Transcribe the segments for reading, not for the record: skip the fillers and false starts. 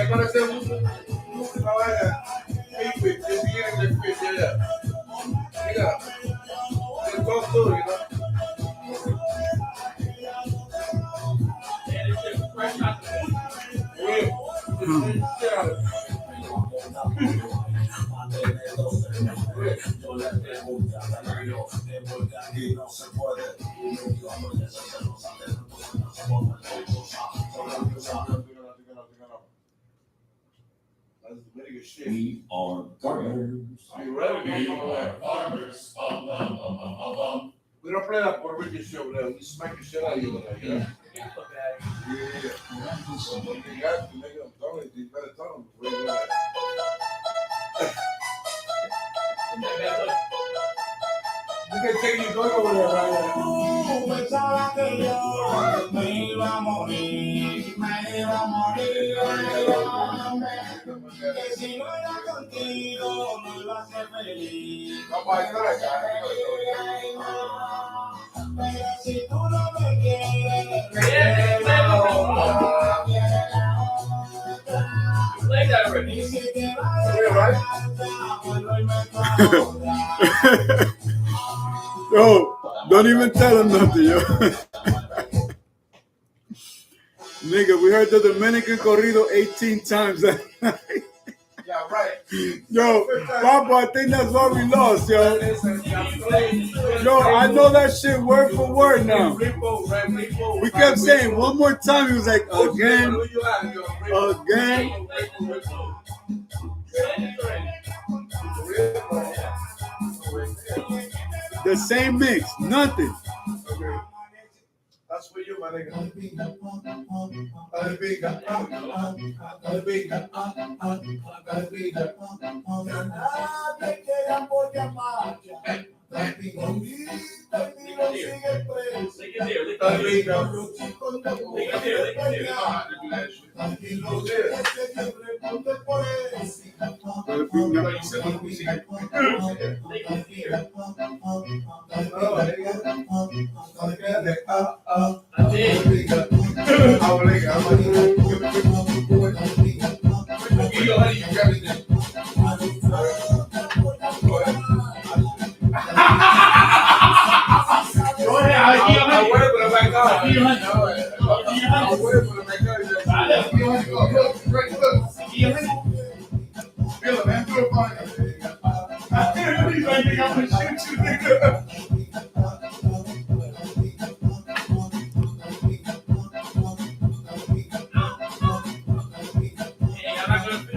parece una vaina que viene de allá. Mira, de todo, you know. We are farmers. We don't play that Puerto Rican shit over there. We smack the shit out of you over there. Yeah. So when they got you, make them tell it. You better tell them. Where you at? You can take your gun over there right now. Pensaba que yo me iba a morir, que si no era contigo no iba a ser feliz. Pero si tú no me quieres, y si te vas a casa, vuelvo y me toca. Yo, don't even tell him nothing, yo. Nigga, we heard the Dominican corrido 18 times that night. Yeah, right. Yo, Papa, I think that's why we lost, yo. Yo, I know that shit word for word now. We kept saying one more time. He was like, again. The same mix, nothing. That's for you, my nigga.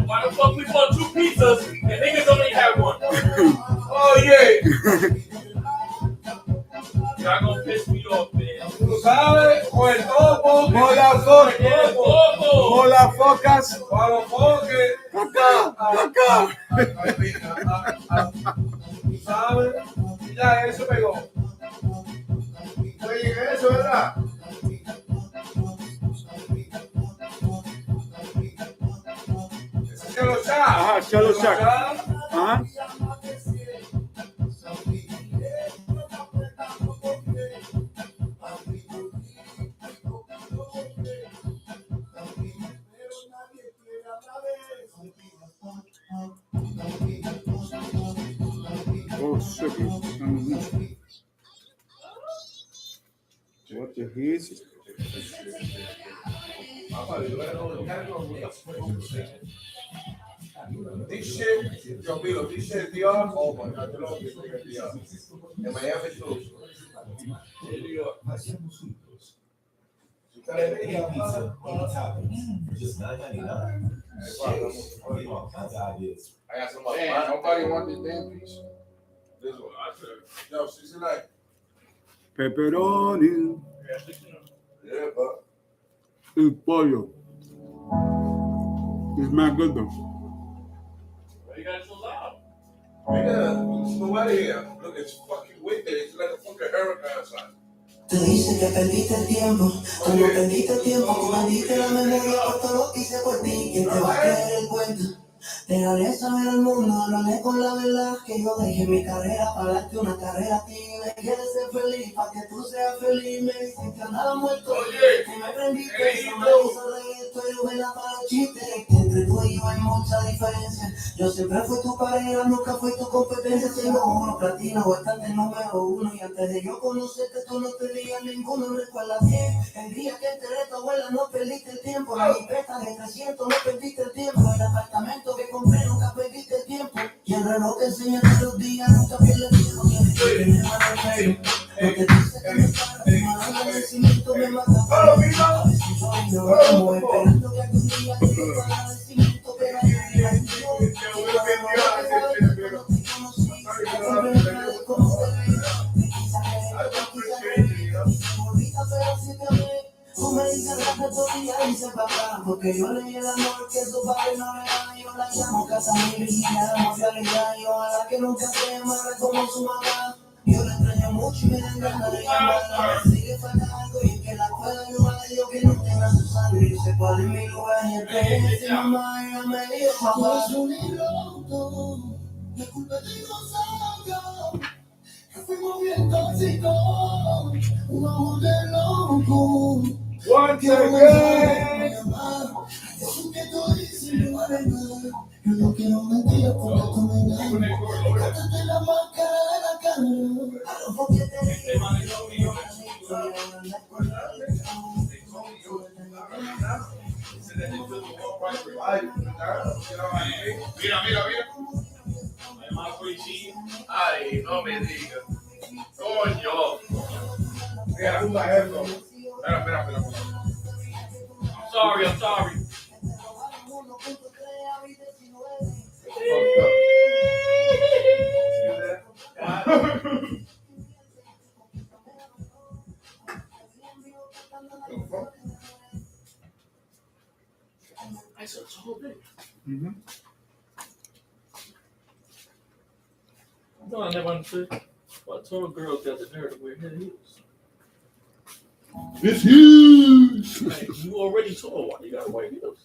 Why the fuck we bought 2 pizzas and niggas only have 1? Oh, yeah. Y'all gonna piss me off, man. ¿Tú sabes? O el topo. Molafocas. Palofoque. Acá. ¿Tú sabes? Ya, eso pegó. Oye, eso, ¿verdad? Chelo Chá. Ajá, Chelo Chá. Ajá. Oh, shit. What the heck? This shit, yo, Milo, this shit Dior. Oh my God, you know what Dior. En Miami too. Just $9.99. I got some. Man, nobody want this damn piece. This one. Yo, 69. Pepperoni. Yeah, but. El pollo. It's not good though. Why you guys so loud? Nigga, it's no out of here. Look, it's fucking winter. It's like a fucking hurricane outside. Te dice que perdiste el tiempo, como perdiste el tiempo, como perdiste la memoria por todo lo que hice por ti, ¿quién te va a creer el cuento? Te haré saber al mundo, hablaré con la verdad, que yo dejé mi carrera para darte una carrera a ti. Me quieres ser feliz, para que tú seas feliz. Me dicen que andaba muerto, que me prendiste, no me hizo reír, estoy buena para los chistes. Entre tú y yo hay mucha diferencia. Yo siempre fui tu pareja, nunca fui tu competencia. Tengo oro, platino, bastante número uno. Y antes de yo conocerte, tú no tenías ninguno. Recuerda bien, el día que enteré a tu abuela, no perdiste el tiempo. La jipeta de 300, no perdiste el tiempo. El apartamento que compré, nunca perdiste el tiempo. Y el reloj que enseña todos los días, nunca pierde el tiempo. Porque dice que me para, mi agradecimiento me mata. A veces soy yo, como esperando que algún día llegue para agradecimiento. Pero tú me dices gracias todo el día y se papá, porque yo leí el amor que su padre no le da. Yo la llamo casa mi vigila, damos realidad. Y ojalá que nunca se amarre como su mamá. Yo la extraño mucho y me dan ganas de llamarla. Sigue faltando y que la pueda ayudar. Yo que no tenga su sangre, yo sé cuál es mi lugar. Y entre ese mamá ella me dijo, papá, es un idiota. La culpa de nosotros, que fuimos bien tóxicos, un amor de loco. Once again. Eso que tú dices no vale nada. Yo no quiero mentir porque tú me engañas. Cántate la máscara de la cara. A los boquetes. Mira. Ay, no me digas. Coño. Mira, esto. Espera. I'm sorry. I said it's whole thing. No, I never understood why tall girls got the nerve to wear high heels. It's huge. Like, you already tall. Why you gotta wear heels?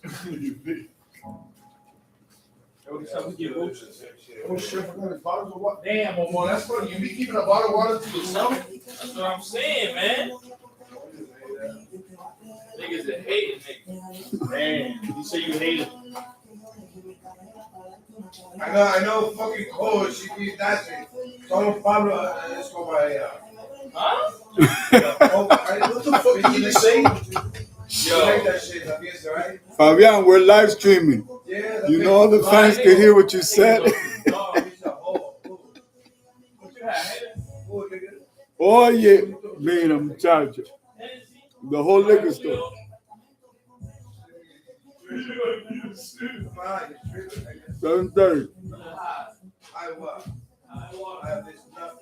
Every time we get roaches. Oh shit, I got his bottles of water. Damn, Well, that's funny. You be keeping a bottle of water to yourself? that's what I'm saying, man. Niggas that hating niggas. Man, you say you hate him. I know fucking cold. She be dancing. Solo Pablo Escobar allá. Huh? What the fuck did you say? You like Yo. that shit, la fiesta, right? Fabian, we're live streaming. Yeah. You know all the fans can hear what you said. What you have? Oye, mira, muchacho. The whole liquor store. 7:30. I what? I have this stuff.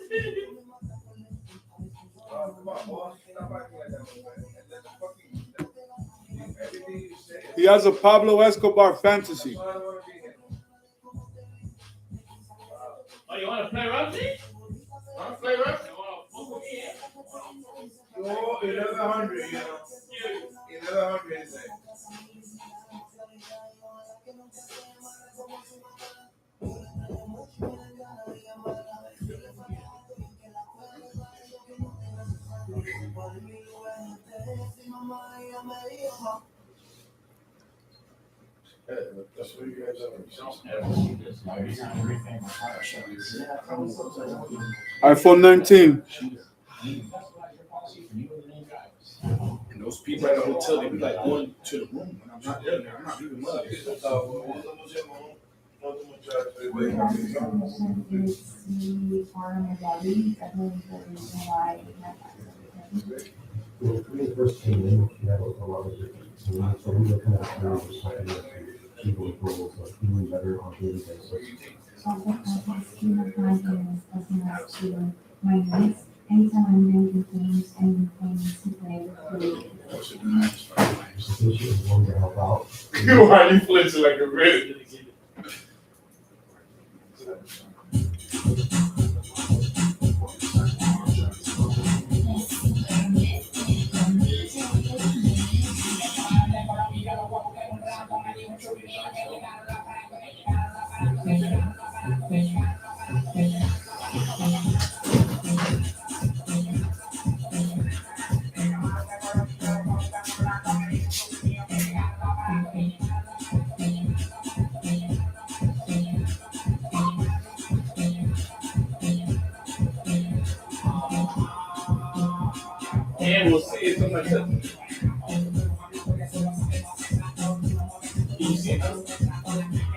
Come on, boss. Stop acting like that, man. And then the fucking everything you say. He has a Pablo Escobar fantasy. I don't want to be here. Oh, you want to play rugby? Want to play rap? You want to fuck with me? Yo, 1100, you know. 1100 is it? That's what you guys iPhone 19. And those people at the hotel, they be like going to the room. And I'm not there. I'm not even mother. When we first came in, we had a lot of different teams, so we were kind of curious with something that people were feeling better on a daily basis. Anytime I'm making things, anything to play with. So she was willing to help out. Why are you flinching like a red? Ryan will see it sometimes. You see it?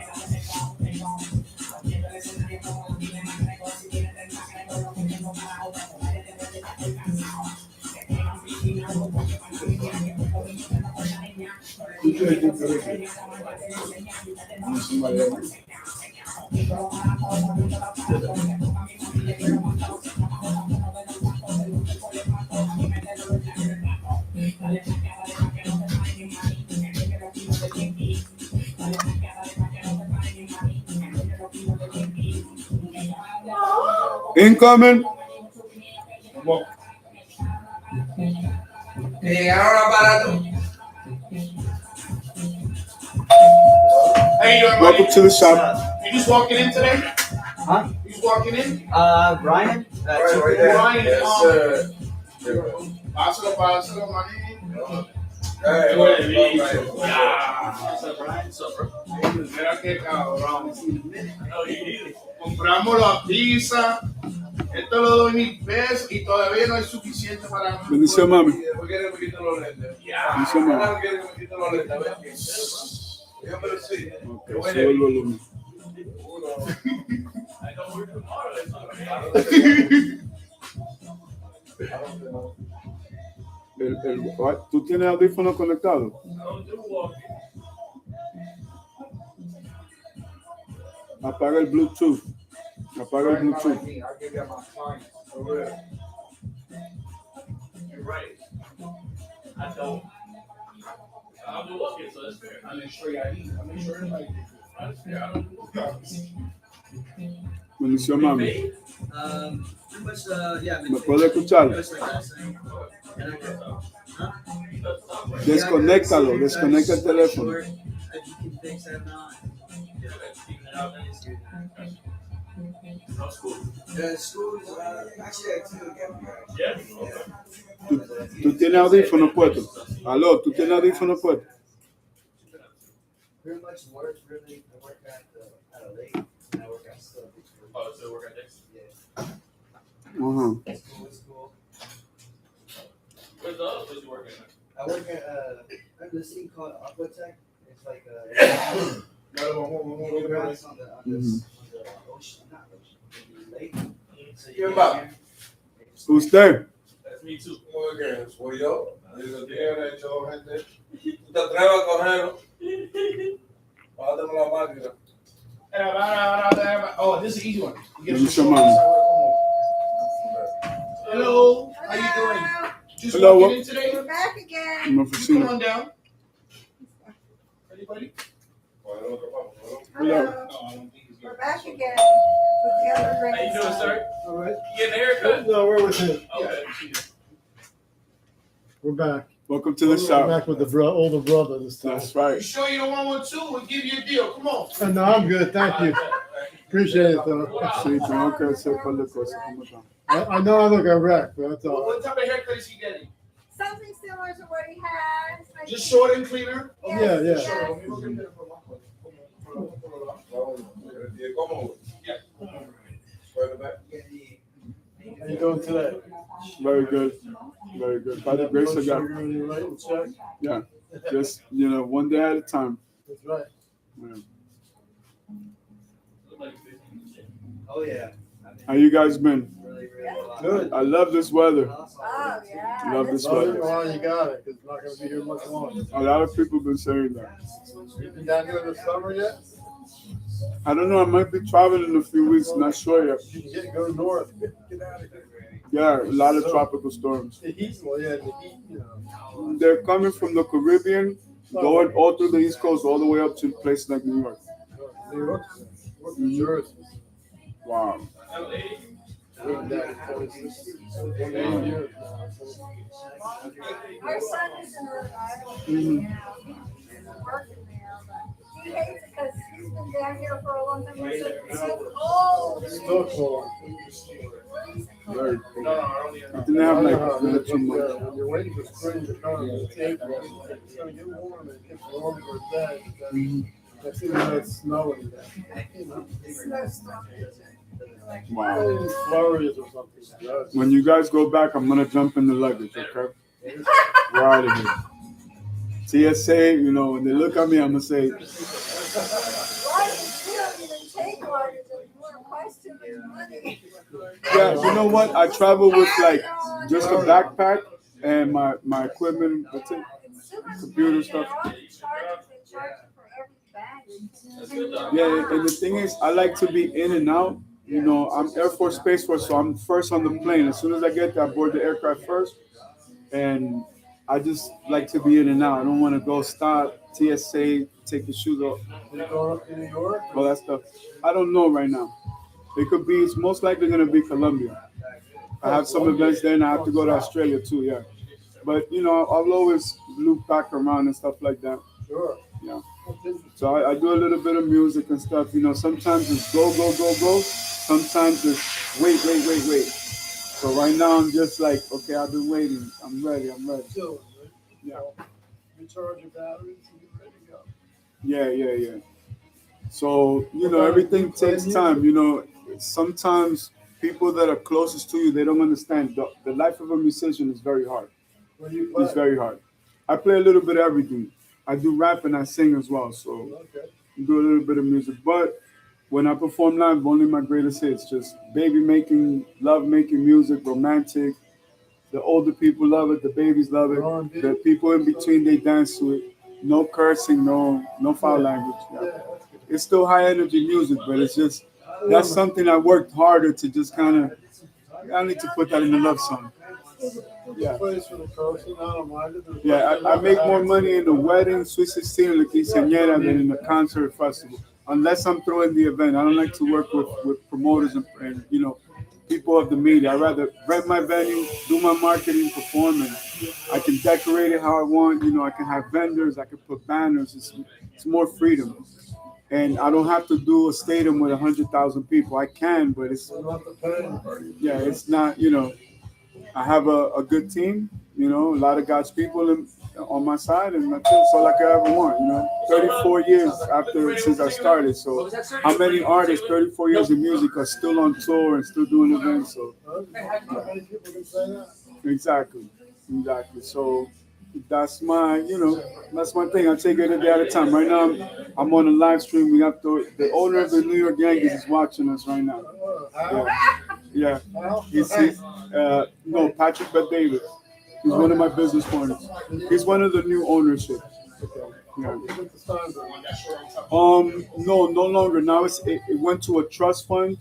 Incoming. Que llegaron aparatos. How you doing, Welcome buddy? to the shop. You just walking in today? Huh? You just walking in? Brian? Right there. Ryan, Yes, sir. Pásalo, maní. Hey, What's up, Brian? What's up, bro? Mira qué cabrón. No, you need it. Compramos la pizza. Esto lo doy 1,000 pesos y todavía no es suficiente para. Bendición, mami. Después quiere que me quiten los lentes. Bendición, mami. Ahora quiere que me quiten los lentes. A ver qué. Déjame sí. Ok, sube el volumen. I know we're tomorrow. It's all right. ¿Tú tienes audífono conectado? I don't do walking. Apaga el Bluetooth. Apaga el Bluetooth. I'll give you my sign. For real. You're right. I don't. I don't do walking, so that's fair. I make sure ID. I make sure everybody. That's fair. I don't do walking. Bendición, mami. Pretty much, yeah. ¿Me puede escuchar? Desconéctalo, desconecta el teléfono. If you can fix that or not. No school. School, actually, I have two again. Yeah. Okay. ¿Tú tienes audífono puesto? Aló, ¿tú tienes audífono puesto? Pretty much work really. I work at a lake. And I work at stuff. Oh, so work at next. Yeah. Ajá. It's cool. Where's the other place you working at? I work at this thing called Aquatech. It's like grass on the ocean, not ocean, the lake. So ¿Quién you va? can- ¿Usted? That's me too. Muy bien, soy yo. Digo, tiene hecho gente. ¿Tú te atreves a cogerlo? Pásame la máquina. Oh, this is an easy one. You get Bendición, some mami. Hello, how you doing? Just Hello. walking in today? We're back again. En la Come oficina. on down. Anybody? Hello. Hello. No, I don't think he's We're here. back again with the other How you doing, grandson. sir? All right. You getting a haircut? No, we're with him. Okay. We're back. Welcome to the We're shop. back with the older brother this time. That's You right. sure you don't want one too? We'll give you a deal. Come on. No, I'm good. Thank you. Appreciate it, though. Sí, tengo que hacer un par de cosas. ¿Cómo está? I know I look a wreck, but that's all. What type of haircut is he getting? Something similar to what he has. I Just think. short and cleaner? Yes, Yeah, yeah. yes. How you doing today? Very good. Very good. By the grace of God. Sugar on your right and check? Yeah. Just, one day at a time. That's right. Yeah. Oh yeah. How you guys been? Really, really well. Good. I love this weather. Awesome. Oh, yeah. Love this Love it weather. while you got it, because it's not going to be here much longer. A lot of people been saying that. You been down here this summer yet? I don't know. I might be traveling in a few weeks. Not sure yet. You can go north. Get out of here. Yeah, a lot of tropical storms. The heat, well, yeah, the heat, They're coming from the Caribbean, going all through the East Coast, all the way up to places like New York. New York, New Jersey. Wow. We've been down for 28 years now. Our son is in Rhode Island Mhm. now. He's working there, but he hates it because he's been down here for a long time. He said it's so cold. It's still cold. Very cool. No, I don't need I think they have like When 2 months. you're waiting for spring to come, it's April, it's gonna get warm, it gets warmer or dead. That's even when it's snowing. Snowstorm. Wow. Flurries or something. When you guys go back, I'm gonna jump in the luggage, okay? We're out of here. TSA, you know, when they look at me, I'm gonna say, Why? You don't even take luggage anymore. Costs too much money. yeah, you know what? I travel with like just a backpack and my equipment, that's it. It's too much Computer money. stuff. They charge you for every bag. That's good though. Yeah, and the thing is, I like to be in and out. You know, I'm Air Force Space Force, so I'm first on the plane. As soon as I get there, I board the aircraft first, and I just like to be in and out. I don't want to go stop, TSA, take your shoes off, You going up to New York? all that stuff. I don't know right now. It could be. It's most likely going to be Colombia. I have some events there, and I have to go to Australia too. Yeah, but you know, I'll always loop back around and stuff like that. Sure. Yeah. So I do a little bit of music and stuff. You know, sometimes it's go, go, go, go. Sometimes it's wait. So right now I'm just like, okay, I've been waiting. I'm ready. Chilling, right? Yeah. Recharge your batteries and get ready to go. Yeah. So, you know, everything takes time. You know, sometimes people that are closest to you, they don't understand. The life of a musician is very hard. What do you play? It's very hard. I play a little bit of everything. I do rap and I sing as well. So Okay. I do a little bit of music. But when I perform live, only my greatest hits. Just baby making, love making music, romantic. The older people love it. The babies love it. R&B? The people in between, they dance to it. No cursing, no foul language. Yeah. Yeah, that's good. It's still high energy music, but it's just, that's something I worked harder to just kind of, I need to put that in the love song. Yeah. Place for the cursing, I don't mind it. Yeah, I make more money in the wedding, Sweet 16, and the quinceañera than in the concert festival. Unless I'm throwing the event. I don't like to work with promoters and you know, people of the media. I'd rather rent my venue, do my marketing, perform, and I can decorate it how I want. You know, I can have vendors, I can put banners. It's more freedom. And I don't have to do a stadium with 100,000 people. I can, but it's, You don't have to pay anybody. yeah, it's not, you know, I have a good team, you know, a lot of God's people on my side, and that's all I could ever want, you know. 34 years since I started, so how many artists, 34 years of music, are still on tour and still doing events? So How many people can say that? exactly. So that's my thing. I take it a day at a time. Right now, I'm on a live stream. We have the owner of the New York Yankees is watching us right now. Yeah. He's no, Patrick Bet-David. He's one of my business partners. He's one of the new ownership. Yeah. No longer. Now it went to a trust fund.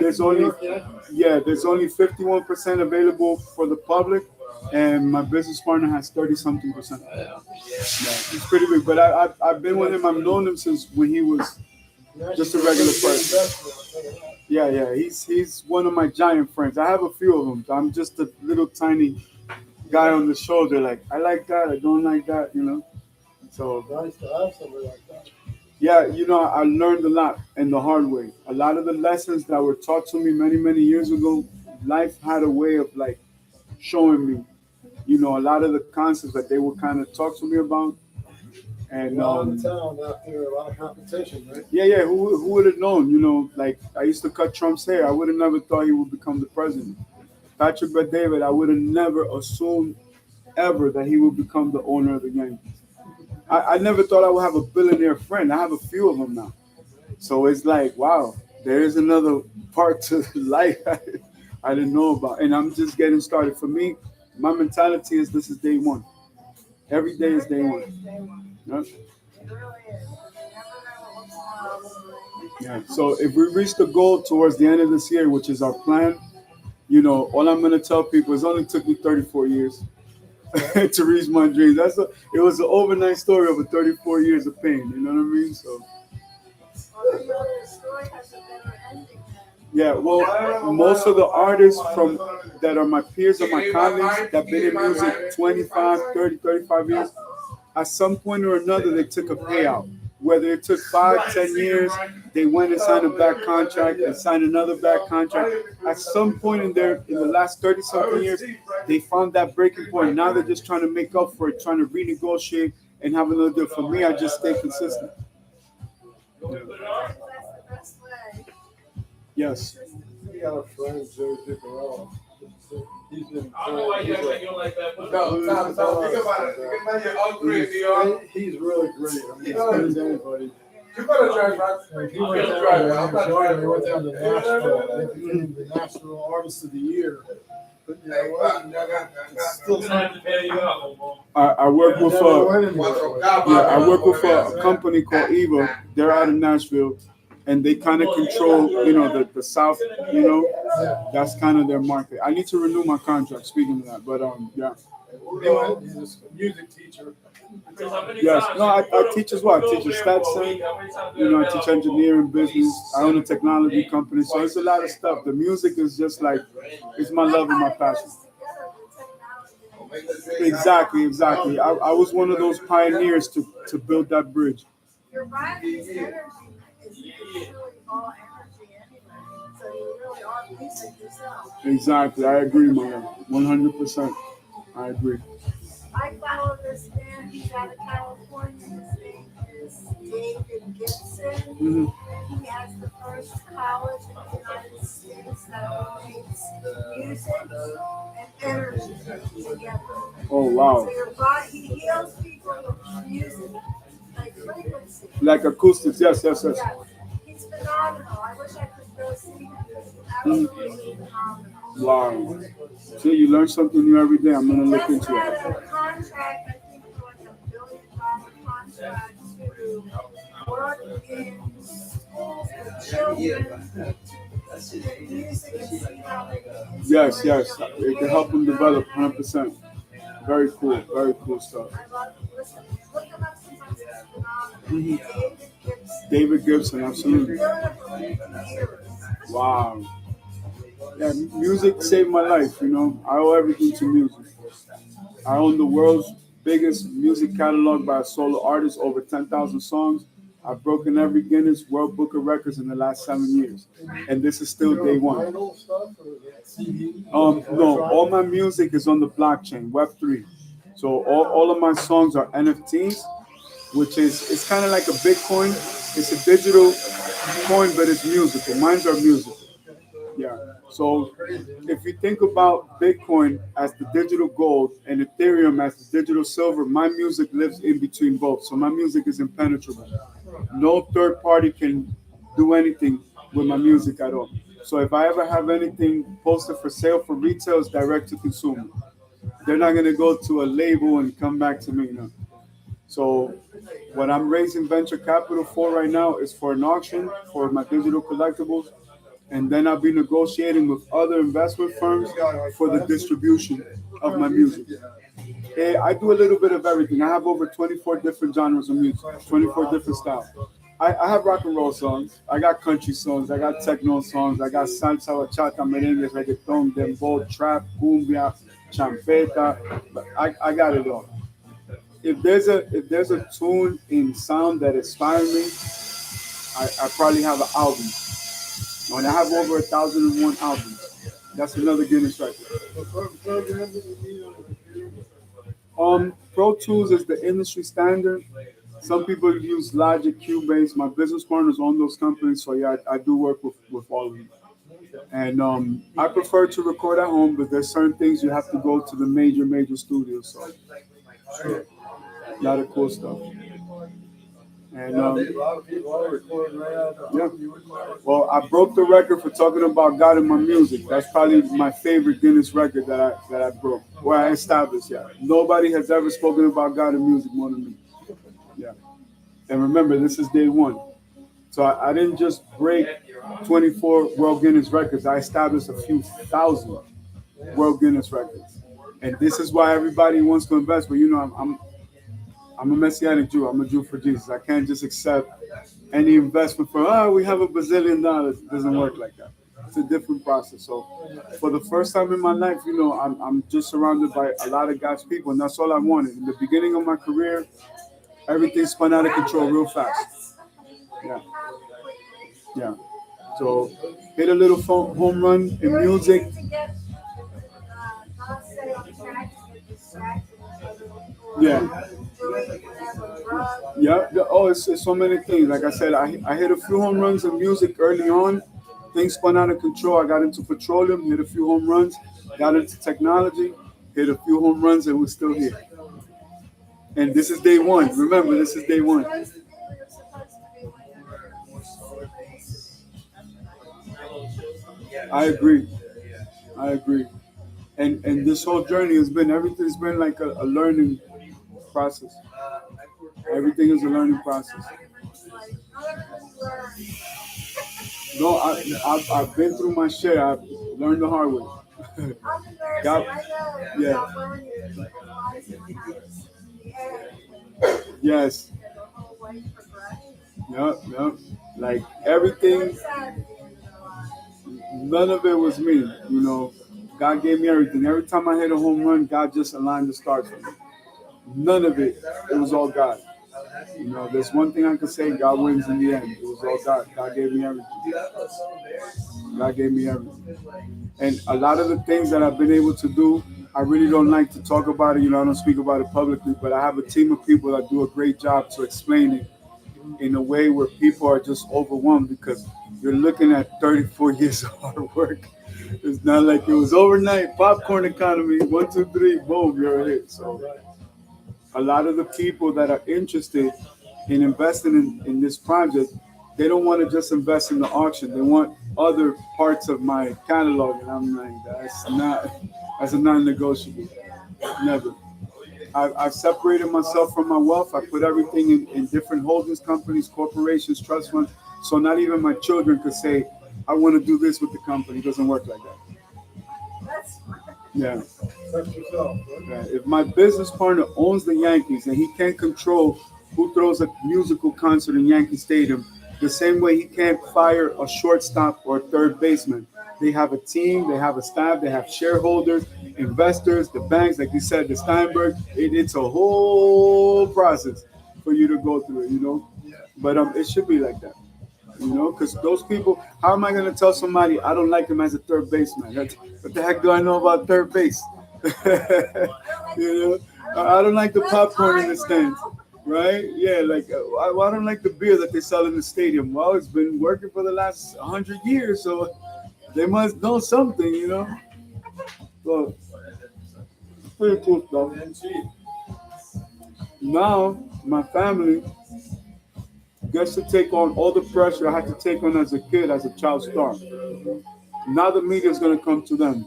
There's only 51% available for the public, and my business partner has 30-something%. Yeah, he's pretty big. But I've been with him. I've known him since when he was just a regular person. Yeah. He's one of my giant friends. I have a few of them. I'm just a little tiny guy on the shoulder. Like, I like that. I don't like that. You know. So Nice to have somebody like that. yeah, you know, I learned a lot in the hard way. A lot of the lessons that were taught to me many years ago, life had a way of like showing me, you know, a lot of the concepts that they would kind of talk to me about. And A lot of town out there, a lot of competition, right? yeah, who would have known? You know, like I used to cut Trump's hair. I would have never thought he would become the president. Patrick Bet-David, I would have never assumed ever that he would become the owner of the Yankees. I never thought I would have a billionaire friend. I have a few of them now. So it's like, wow, there is another part to life I didn't know about. And I'm just getting started. For me, my mentality is this is day one. Every day is day one. Yep. Yeah. So if we reach the goal towards the end of this year, which is our plan, you know, all I'm going to tell people is it only took me 34 years. To reach my dreams. It was an overnight story of 34 years of pain. You know what I mean? So. Yeah. Well, most of the artists that are my peers or my colleagues that been in music 25, 30, 35 years, at some point or another they took a payout. Whether it took 5, 10 years, they went and signed a back contract and signed another back contract. At some point in the last 30-something years, they found that breaking point. Now they're just trying to make up for it, trying to renegotiate and have another deal. For me, I just stay consistent. Yes. We got a friend, Joe Dicarella. He's been. I don't know why you act like you don't like that. But No, think about it. Think about your upgrade, DR. He's really great. I mean, as good as anybody. You better drive, man. Like, he went down to Arizona, he went down to Nashville, they became the National Artist of the Year. But you know what? It's still I'm gonna have to pay you out, Momo. I work with never went anywhere. I work with a company called Eva. They're out of Nashville, and they kind of control, you know, the South. You know, that's kind of their market. I need to renew my contract. Speaking of that, but yeah. He's a music teacher. Yes, no, I teach as well. I teach Stetson. You know, I teach engineering, business. I own a technology company, so it's a lot of stuff. The music is just like, it's my love and my passion. Exactly. I was one of those pioneers to build that bridge. Your body's energy is usually all energy anyway, so you really are music yourself. Exactly, I agree, man. 100%. I agree. I follow this man, he's out of California, his name is David Gibson. Mm-hmm. He has the first college in the United States that relates music and energy together. Oh, wow. So your body, he heals people with music, like frequency. Like acoustics, yes. Yeah, he's phenomenal. I wish I could go see him. He's absolutely phenomenal. Wow. See, you learn something new every day. I'm going to look Just into had it. a contract, I think, for like $1 billion contract to work in schools with children to get music and see how they can Yes. It can help them develop 100%. Very cool stuff. I love it. Listen, look him up sometimes. It's phenomenal. David Gibson, absolutely. He's been doing it for 50 years. Wow. Yeah, music saved my life, you know. I owe everything to music. I own the world's biggest music catalog by a solo artist, over 10,000 songs. I've broken every Guinness World Book of Records in the last 7 years. And this is still day one. Vinyl stuff or CD? No, all my music is on the blockchain, Web3. So all of my songs are NFTs, which is, it's kind of like a Bitcoin. It's a digital coin, but it's musical. Mines are musical. Yeah. So if you think about Bitcoin as the digital gold and Ethereum as the digital silver, my music lives in between both. So my music is impenetrable. No third party can do anything with my music at all. So if I ever have anything posted for sale for retail, it's direct to consumer. They're not going to go to a label and come back to me. No. So what I'm raising venture capital for right now is for an auction for my digital collectibles. And then I'll be negotiating with other investment firms for the distribution of my music. I do a little bit of everything. I have over 24 different genres of music, 24 different styles. I have rock and roll songs. I got country songs. I got techno songs. I got salsa, bachata, merengue, reggaeton, dembow, trap, cumbia, champeta. I got it all. If there's a tune in sound that inspires me, I probably have an album. And I have over 1,001 albums. That's another Guinness record. Pro Tools is the industry standard. Some people use Logic, Cubase. My business partners own those companies, so yeah, I do work with all of them. And I prefer to record at home, but there's certain things you have to go to the major studios. So a lot of cool stuff. And yeah. Well, I broke the record for talking about God in my music. That's probably my favorite Guinness record that I broke. Well, I established, yeah. Nobody has ever spoken about God in music more than me. Yeah. And remember, this is day one. So I didn't just break 24 World Guinness records. I established a few thousand World Guinness records. And this is why everybody wants to invest. But you know, I'm a Messianic Jew. I'm a Jew for Jesus. I can't just accept any investment for, we have $1 billion. It doesn't work like that. It's a different process. So for the first time in my life, you know, I'm just surrounded by a lot of God's people, and that's all I wanted. In the beginning of my career, everything spun out of control real fast. Yeah. So hit a little home run in music. Yeah. Yeah. Oh, it's so many things. Like I said, I hit a few home runs in music early on. Things spun out of control. I got into petroleum, hit a few home runs. got into technology, hit a few home runs, and we're still here. And this is day one. Remember, this is day one. I agree. And this whole journey has been, everything's been like a learning process. Everything is a learning process. No, I've been through my share. I've learned the hard way. Yes. Yep. Like everything, none of it was me. You know, God gave me everything. Every time I hit a home run, God just aligned the stars for me. None of it. It was all God. You know, there's one thing I can say: God wins in the end. It was all God. God gave me everything. God gave me everything. And a lot of the things that I've been able to do, I really don't like to talk about it. You know, I don't speak about it publicly, but I have a team of people that do a great job to explain it in a way where people are just overwhelmed because you're looking at 34 years of hard work. It's not like it was overnight, popcorn economy, 1, 2, 3, boom, you're a hit. So a lot of the people that are interested in investing in this project, they don't want to just invest in the auction. They want other parts of my catalog. And I'm like, that's a non-negotiable. Never. I've separated myself from my wealth. I put everything in different holdings companies, corporations, trust funds. So not even my children could say, I want to do this with the company. It doesn't work like that. Yeah. If my business partner owns the Yankees and he can't control who throws a musical concert in Yankee Stadium, the same way he can't fire a shortstop or third baseman. They have a team, they have a staff, they have shareholders, investors, the banks, like you said, the Steinberg. It's a whole process for you to go through it, you know. But it should be like that, you know, because those people, how am I going to tell somebody I don't like him as a third baseman? What the heck do I know about third base? You know, I don't like the popcorn in the stands. Right? Yeah, like I don't like the beer that they sell in the stadium. Well, it's been working for the last 100 years, so they must know something, you know. So pretty cool stuff. Now my family gets to take on all the pressure I had to take on as a kid, as a child star. Now the media is going to come to them.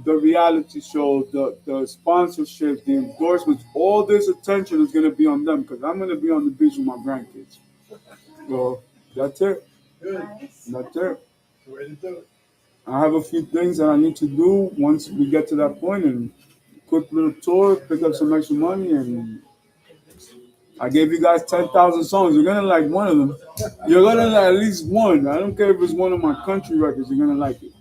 The reality show, the sponsorship, the endorsements, all this attention is going to be on them because I'm going to be on the beach with my grandkids. So that's it. That's it. I have a few things that I need to do once we get to that point, and quick little tour, pick up some extra money, and I gave you guys 10,000 songs. You're going to like one of them. You're going to like at least one. I don't care if it's one of my country records. You're going to like it.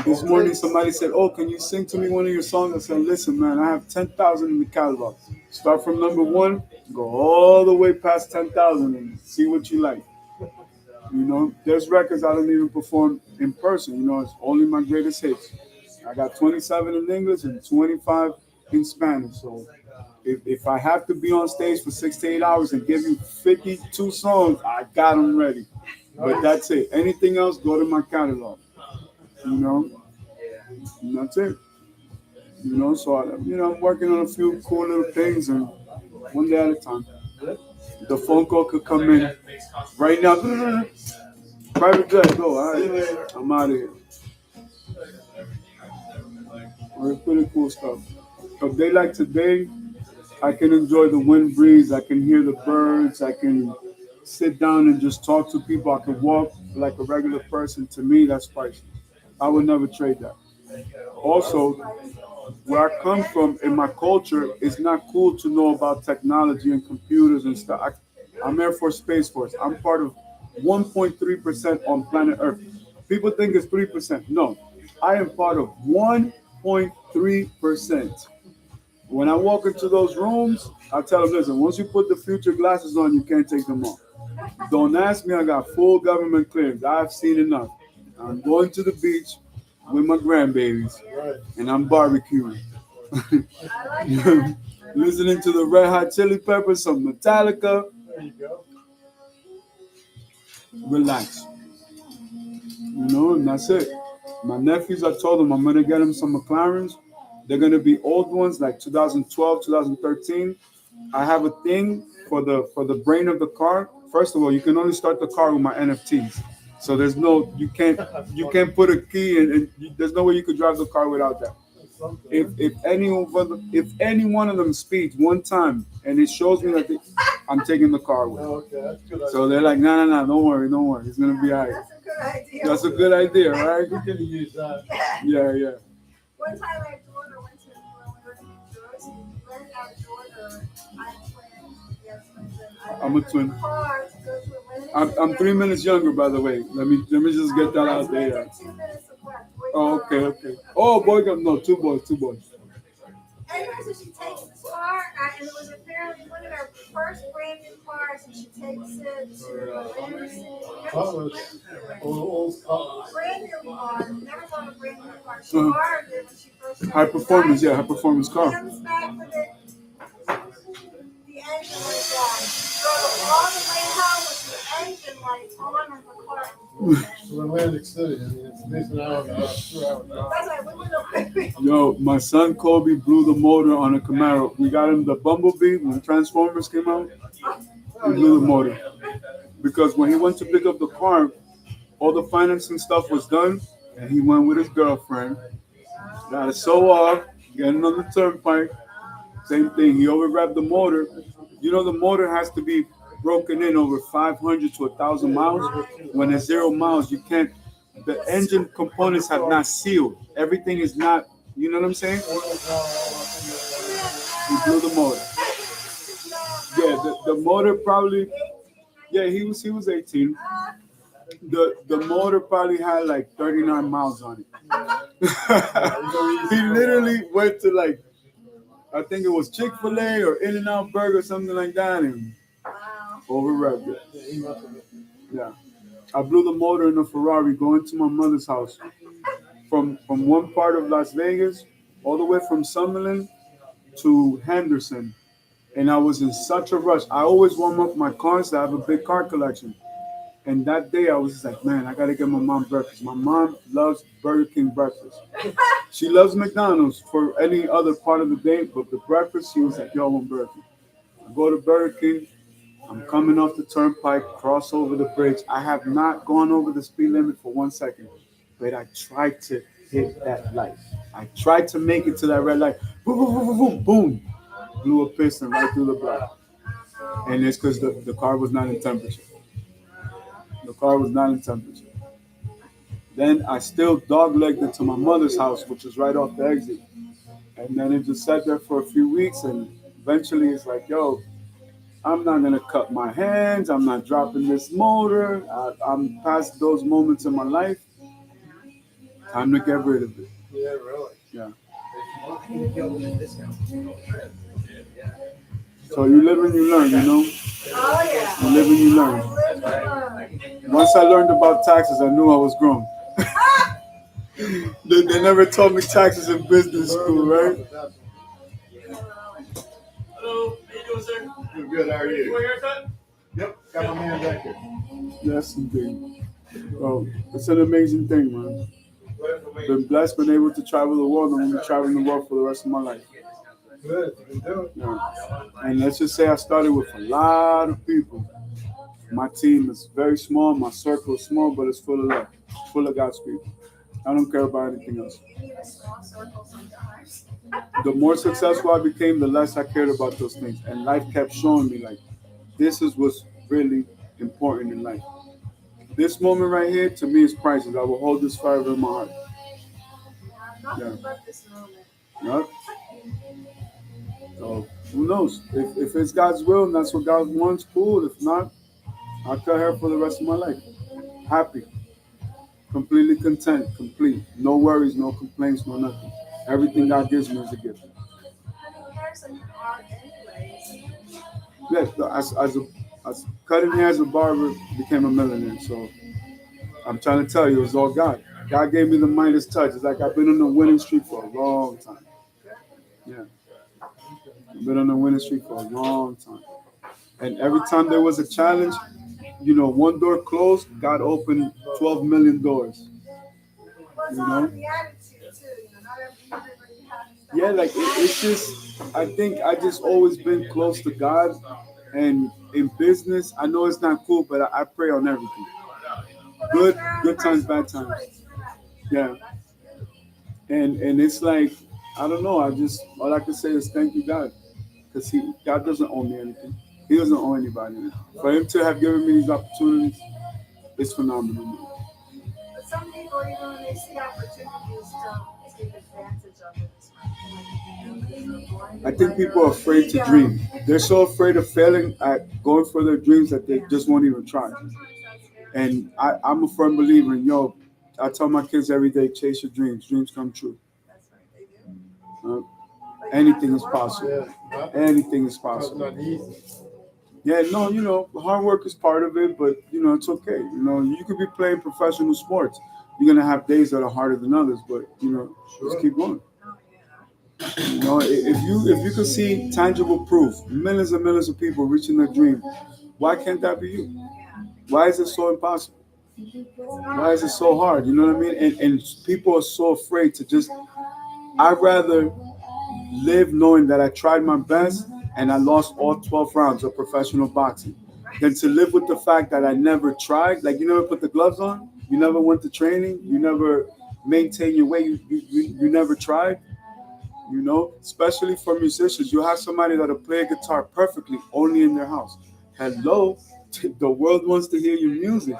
This morning, somebody said, "Oh, can you sing to me one of your songs?" I said, "Listen, man, I have 10,000 in the catalog. Start from number 1, go all the way past 10,000 and see what you like." You know, there's records I don't even perform in person. You know, it's only my greatest hits. I got 27 in English and 25 in Spanish. So if I have to be on stage for 6 to 8 hours and give you 52 songs, I got them ready. But that's it. Anything else, go to my catalog. You know, and that's it. You know, so I'm working on a few cool little things, and one day at a time. The phone call could come in right now. Private jet, go. All right, I'm out of here. It's pretty cool stuff. A day like today, I can enjoy the wind breeze. I can hear the birds. I can sit down and just talk to people. I can walk like a regular person. To me, that's priceless. I would never trade that. Also, where I come from in my culture, it's not cool to know about technology and computers and stuff. I'm Air Force Space Force. I'm part of 1.3% on planet Earth. People think it's 3%. No, I am part of 1.3%. When I walk into those rooms, I tell them, listen, once you put the future glasses on, you can't take them off. Don't ask me, I got full government clearance. I've seen enough. I'm going to the beach with my grandbabies, and I'm barbecuing. Listening to the Red Hot Chili Peppers, some Metallica. There you go. Relax. You know, and that's it. My nephews, I told them I'm gonna get them some McLarens. They're gonna be old ones like 2012, 2013. I have a thing for the brain of the car. First of all, you can only start the car with my NFTs. So there's no you can't put a key in, and there's no way you could drive the car without that. If any one of them speeds one time and it shows me that I'm taking the car with. Okay, that's good. So they're like, no, don't worry, it's gonna be all right. That's a good idea. That's a good idea, right? We're gonna use that. Yeah. One time my daughter went to when we were in New Jersey, rented our daughter. I'm twins. Yes, twins. I'm a twin. Car to go to Atlantic I'm City. 3 minutes younger, by the way. Let me just get that out My twins there. are 2 minutes apart. Oh, okay. Oh, boy, no, two boys. Anyway, so she takes this car, and it was apparently one of her first brand new cars, and she takes it to Atlantic City. Cutlass. Old Cutlass. Brand new car, never bought a brand new car. She Uh-huh. borrowed it when she first started High performance, driving. high performance car. Comes back with it. The engine was down. She drove all the way home with the engine lights on in the car. To Atlantic City. I mean, it's at least an hour and a half, 2 hour drive. That's why we went away. Yo, my son Kobe blew the motor on a Camaro. We got him the Bumblebee when Transformers came out. He blew the motor because when he went to pick up the car, all the financing stuff was done, and he went with his girlfriend. Got it so off, getting on the turnpike. Same thing. He overwrapped the motor. You know the motor has to be broken in over 500 to 1,000 miles. When it's 0 miles, you can't. The engine components have not sealed. Everything is not. You know what I'm saying? He blew the motor. Yeah, the motor probably. Yeah, he was 18. The motor probably had like 39 miles on it. He literally went to like, I think it was Chick-fil-A or In-N-Out Burger, something like that, and overwrapped it. Yeah. I blew the motor in a Ferrari going to my mother's house from one part of Las Vegas all the way from Summerlin to Henderson. And I was in such a rush. I always warm up my cars. I have a big car collection. And that day I was just like, man, I got to get my mom breakfast. My mom loves Burger King breakfast. She loves McDonald's for any other part of the day, but the breakfast, she was like, yo, I want Burger King. I go to Burger King. I'm coming off the turnpike, cross over the bridge. I have not gone over the speed limit for 1 second, but I tried to hit that light. I tried to make it to that red light. Boom, boom, boom, boom, boom, boom. Blew a piston right through the block. And it's because the car was not in temperature. The car was not in temperature. Then I still dog-legged it to my mother's house, which is right off the exit. And then it just sat there for a few weeks, and eventually it's like, yo, I'm not going to cut my hands. I'm not dropping this motor. I'm past those moments in my life. Time to get rid of it. Yeah, really. Yeah. So you live and you learn, you know? Oh, yeah. You live and you learn. Once I learned about taxes, I knew I was grown. They never taught me taxes in business school, right? Hello, how you doing, sir? You're good, how are You you? want a haircut? Yep, got my man back here. Yes, indeed. Oh, it's an amazing thing, man. Been blessed, been able to travel the world. I'm going to be traveling the world for the rest of my life. Good, you do it. Yeah. And let's just say I started with a lot of people. My team is very small. My circle is small, but it's full of love, full of God's people. I don't care about anything else. You need a small circle sometimes. The more successful I became, the less I cared about those things. And life kept showing me, like, this is what's really important in life. This moment right here, to me, is priceless. I will hold this forever in my heart. Nothing but this moment. Yep. So, who knows? If it's God's will and that's what God wants, cool. If not, I'll cut hair for the rest of my life. Happy. Completely content. Complete. No worries, no complaints, no nothing. Everything God gives me is a gift. I mean, hair's an art anyways. Yes, as cutting hair as a barber became a millionaire. So I'm trying to tell you, it's all God. God gave me the Midas touch. It's like I've been on a winning streak for a long time. Yeah. I've been on a winning streak for a long time. And every time there was a challenge, you know, one door closed, God opened 12 million doors. Well, it's You all know? in the attitude too. Not everybody has that. Yeah, like it's just, I think I just always been close to God, and in business, I know it's not cool, but I pray on everything. Good times, bad times. Yeah. And it's like, I don't know, all I can say is thank you, God. Because God doesn't owe me anything. He doesn't owe anybody. For him to have given me these opportunities, it's phenomenal. But some people, even when they see opportunities, don't take advantage of it. I think people are afraid to dream. They're so afraid of failing at going for their dreams that they just won't even try. And I'm a firm believer in, I tell my kids every day, chase your dreams. Dreams come true. Anything is possible. Anything is possible. Not easy. Yeah, no, hard work is part of it, but, it's okay. You could be playing professional sports. You're going to have days that are harder than others, but, just keep going. If you could see tangible proof, millions and millions of people reaching their dream, why can't that be you? Why is it so impossible? Why is it so hard? You know what I mean? And people are so afraid to just, I'd rather live knowing that I tried my best and I lost all 12 rounds of professional boxing than to live with the fact that I never tried. Like, you never put the gloves on, you never went to training, you never maintained your weight, you never tried. Especially for musicians, you have somebody that'll play a guitar perfectly only in their house. Hello, the world wants to hear your music.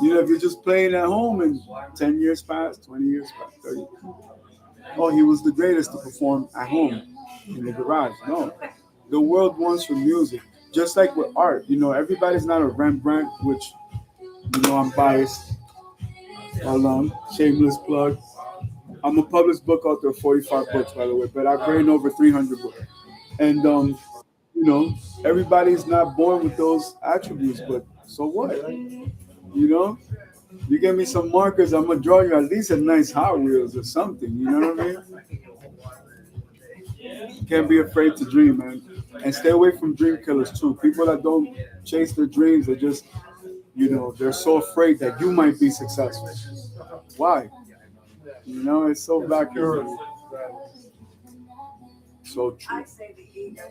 If you're just playing at home and 10 years pass, 20 years pass, 30. Oh, he was the greatest to perform at home in the garage. No, the world wants your music. Just like with art, everybody's not a Rembrandt, which, I'm biased. Shameless plug. I'm a published book author of 45 books, by the way, but I've written over 300 books. And, everybody's not born with those attributes, but so what? You give me some markers, I'm going to draw you at least a nice Hot Wheels or something, you know what I mean? You can't be afraid to dream, man. And stay away from dream killers, too. People that don't chase their dreams, they just, they're so afraid that you might be successful. Why? It's so backward. So true. I say the ego.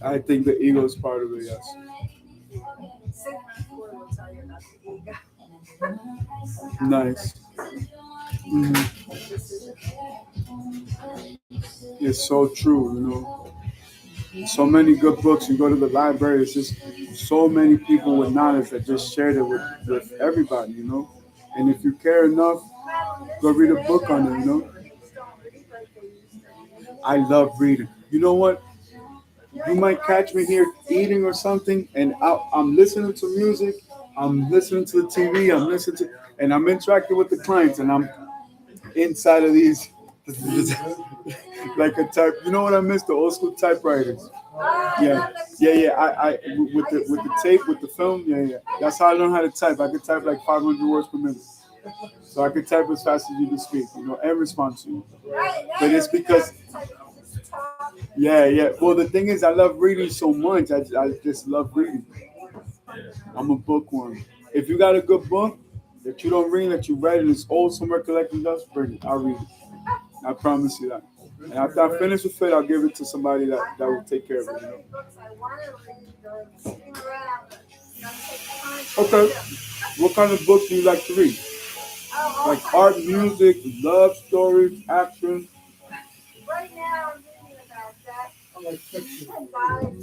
I think the ego is part of it, yes. Sigmund Freud will tell you about the ego. Nice. It's so true, So many good books. You go to the library, it's just so many people with knowledge that just shared it with everybody, And if you care enough, go read a book on it, I love reading. You know what? You might catch me here eating or something, and I'm listening to music, I'm listening to the TV, and I'm interacting with the clients, and I'm inside of these, like a type. You know what I miss? The old school typewriters. Yeah. I with the tape, with the film. Yeah. That's how I learned how to type. I could type like 500 words per minute, so I could type as fast as you can speak. And respond to you. But it's because. Yeah. Well, the thing is, I love reading so much. I just love reading. I'm a bookworm. If you got a good book that you don't read, that you read and it's old somewhere collecting dust, bring it. I'll read it. I promise you that. And after I finish with it, I'll give it to somebody that will take care of it. Okay. What kind of books do you like to read? Like art, music, love stories, action? Right now, I'm reading about that. I like fiction.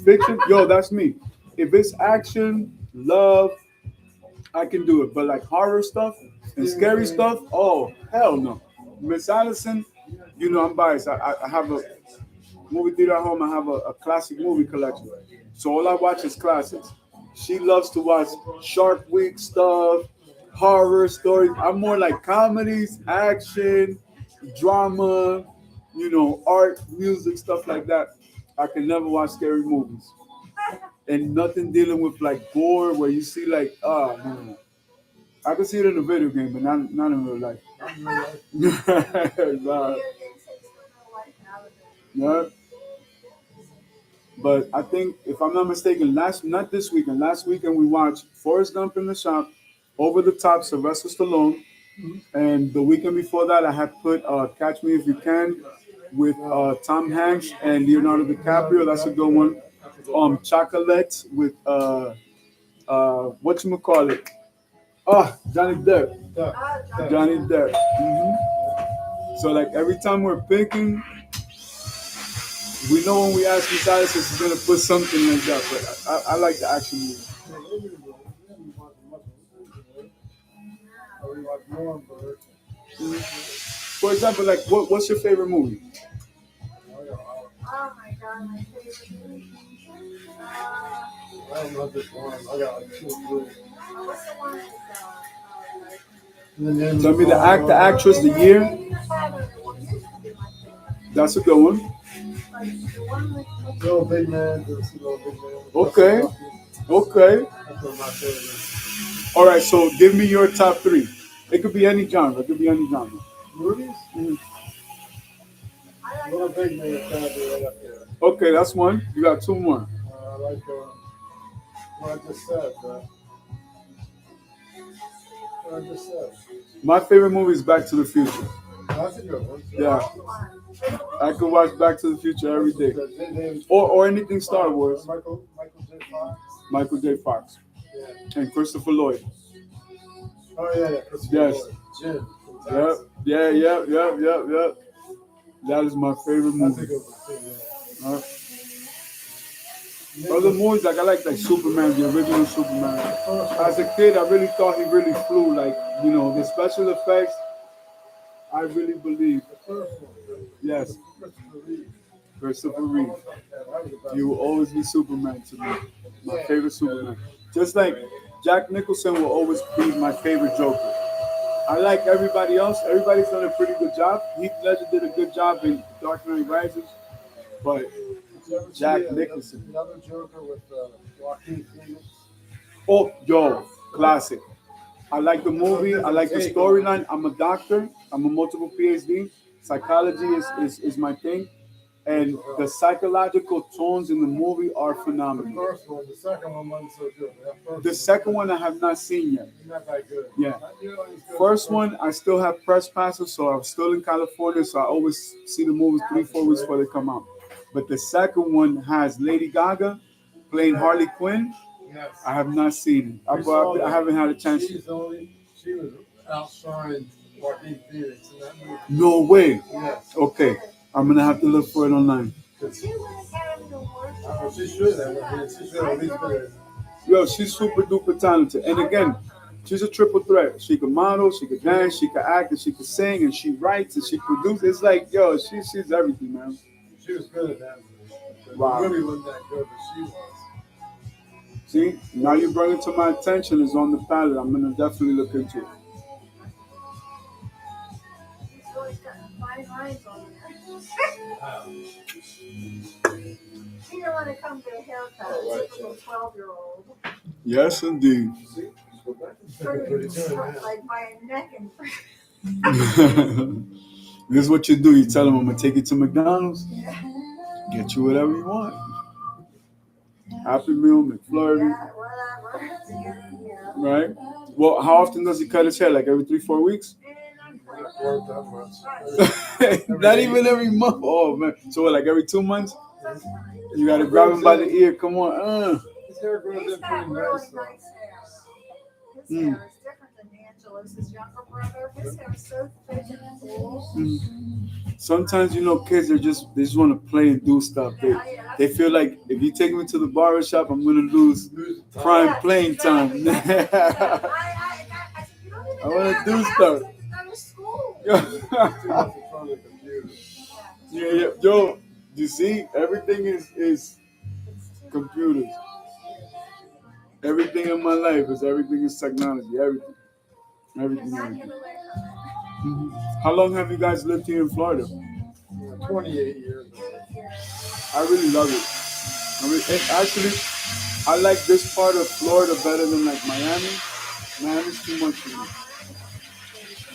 Fiction? Yo, that's me. If it's action, love, I can do it. But like horror stuff and scary stuff, oh, hell no. Miss Allison, I'm biased. I have a movie theater at home. I have a classic movie collection. So all I watch is classics. She loves to watch Shark Week stuff, horror stories. I'm more like comedies, action, drama, art, music, stuff like that. I can never watch scary movies. And nothing dealing with like gore where you see like, no. I can see it in a video game, but not in real life. Nah. Yeah. But I think, if I'm not mistaken, last weekend we watched Forrest Gump in the shop, Over the Top, Sylvester Stallone. And the weekend before that, I had put Catch Me If You Can with Tom Hanks and Leonardo DiCaprio. That's a good one. Chocolate with whatchamacallit? Johnny Depp. Johnny Depp. So like every time we're picking, we know when we ask Miss Alice if she's gonna put something like that. But I like the action movie. For example, like what's your favorite movie? Oh my God, my favorite movie. I don't know this one. I got like 2 or 3. What's the one Tell me the actor, actress, the year. That's a good one. Little Big Man. Little Big Man. Okay. Okay. That's one of my favorites. All right. So give me your top 3. It could be any genre. It could be any genre. Movies? Little Big Man is kind of right up there. Okay, that's one. You got 2 more. I like what I just said. What I just said. My favorite movie is Back to the Future. That's a good one. Yeah. I could watch Back to the Future every day. Or anything Star Wars. Michael J. Fox. Michael J. Fox. Yeah. And Christopher Lloyd. Oh, yeah. Christopher Yes. Lloyd. Jim. Yep. Yeah. That is my favorite That's a movie. good one, too, yeah. Other movies, like I like Superman, the original Superman. As a kid, I really thought he really flew. Like, you know, the special effects, I really believe. Yes. Christopher Reeve. You will always be Superman to me. My favorite Superman. Just like Jack Nicholson will always be my favorite Joker. I like everybody else. Everybody's done a pretty good job. Heath Ledger did a good job in Dark Knight Rises. But Jack Nicholson. Another Joker with Joaquin Phoenix. Oh, yo, classic. I like the movie. I like the storyline. I'm a doctor. I'm a multiple PhD. Psychology is my thing. And the psychological tones in the movie are The phenomenal. first one, the second one wasn't so good. The second one I have not seen yet. Not that good. Yeah. First one, I still have press passes, so I'm still in California, so I always see the movies 3-4 weeks before they come out. But the second one has Lady Gaga playing Harley Quinn. Yes. I have not seen it. I haven't had a chance to. She was outshined Joaquin Phoenix in that movie. No way. Yes. Okay, I'm gonna have to look for it online. She would have the worst. She should have. She should have at least been. Yo, she's super duper talented. And again, she's a triple threat. She can model, she can dance, she can act, and she can sing, and she writes, and she produces. It's like, yo, she's everything, man. She was good at that. Wow. Really wasn't that good, but she was. See, now you bring it to my attention. It's on the palette. I'm gonna definitely look into it. She's always got 5 lines on there. She don't want to come to a haircut. Typical 12-year-old. Yes, indeed. Like by a neck and. This is what you do. You tell them, I'm gonna take you to McDonald's, get you whatever you want. Happy Meal, McFlurry, right? Well, how often does he cut his hair? Like every 3-4 weeks? Not even every month. Oh man! So like every 2 months? You gotta grab him by the ear. Come on. His hair grows He's in got pretty really nice. nice hair. His hair is different than Angela's, his younger brother. His hair is so thick and full. Sometimes, you know, kids they just want to play and do stuff. They feel like if you take me to the barber shop, I'm gonna lose prime playing time. I want to do stuff. Yeah. Yo, you see, everything is computers. Everything in my life is technology. Everything. How long have you guys lived here in Florida? 28 years. I really love it. Actually, I like this part of Florida better than like Miami. Miami's too much for me.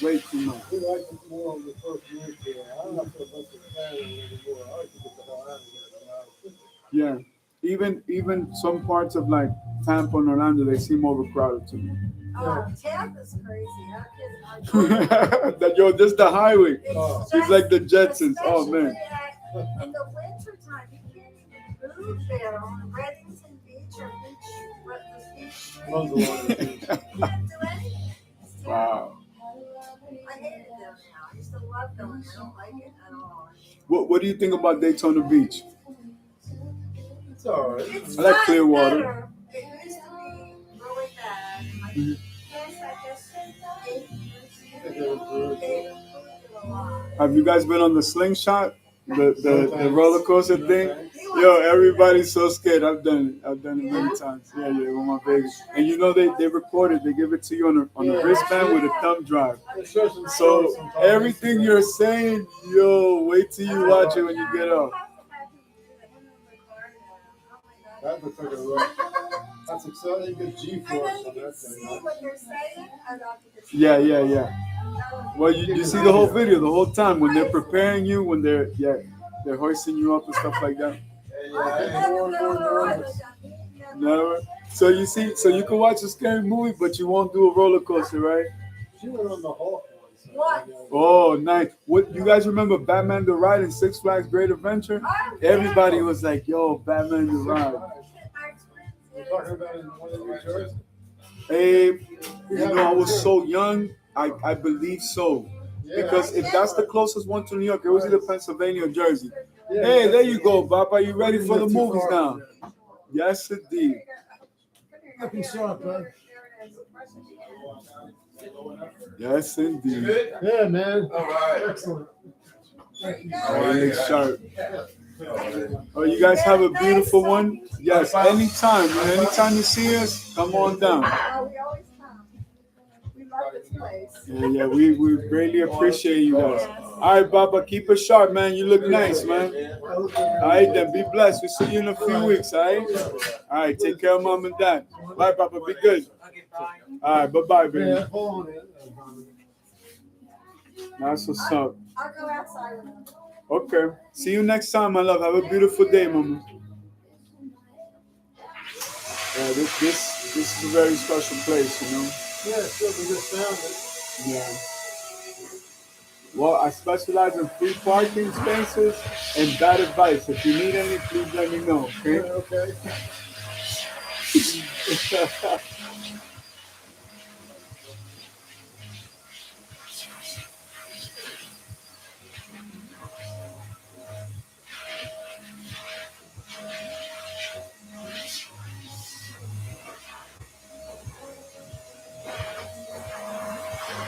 Way too much. We like it more on the first week here. I don't know if it's the family anymore. I like to get the hell out of here. Yeah. Even some parts of like Tampa and Orlando, they seem overcrowded to me. Oh, Tampa's crazy. That yo, this the highway. Oh. It's like the Jetsons. Oh man. In the winter time, you can't even move there on Reddington Beach or beach. Runs along the beach. You can't do anything. It's terrible. Wow. I hate it there now. I used to love going. I don't like it at all. What do you think about Daytona Beach? It's all right. It's I like gotten Clearwater. better. It used to be really bad. Like, yes, I guess 8 years ago, they improved it a lot. Have you guys been on the slingshot? The roller coaster thing? Yo, everybody's so scared. I've done it many times. Yeah, with my baby. And you know they record it. They give it to you on the wristband with a thumb drive. So everything you're saying, yo, wait till you watch it when you get off. That looks like a wreck. That's exciting. Good And G-force then on you can that see thing. what they're saying. I don't think it's Yeah. Well, you see the whole video the whole time when they're preparing you, when they're hoisting you up and stuff like that. Never. So you see, so you can watch a scary movie, but you won't do a roller coaster, right? She went on the Hulk one. What? Oh, nice. What you guys remember Batman the Ride in Six Flags Great Adventure? Everybody was like, "Yo, Batman the Ride." You're talking about in one of New Jersey? Hey, you know, I was so young. I believe so. Yeah. Because if that's the closest one to New York, it was either Pennsylvania or Jersey. Yeah, Hey, there you go, Bob. Are you ready for the movies now? Yes, indeed. Looking sharp, man. Yes, indeed. Yeah, man. All right. Excellent. Thank you. All right, sharp. Oh, you guys have a beautiful one. Yes, anytime, man. Anytime you see us, come on down. Oh, we always come. We love this place. Yeah, we greatly appreciate you guys. All right, Baba, keep it sharp, man. You look nice, man. All right, then be blessed. We'll see you in a few weeks, all right? All right, take care of mom and dad. Bye, Baba. Be good. All right, bye-bye, baby. Yeah, hold on in. That's what's up. I'll go outside with them. Okay. See you next time, my love. Have a beautiful day, mama. Yeah, this is a very special place, you know? Yeah, sure, we just found it. Yeah. Well, I specialize in free parking spaces and bad advice. If you need any, please let me know, okay? Yeah, okay.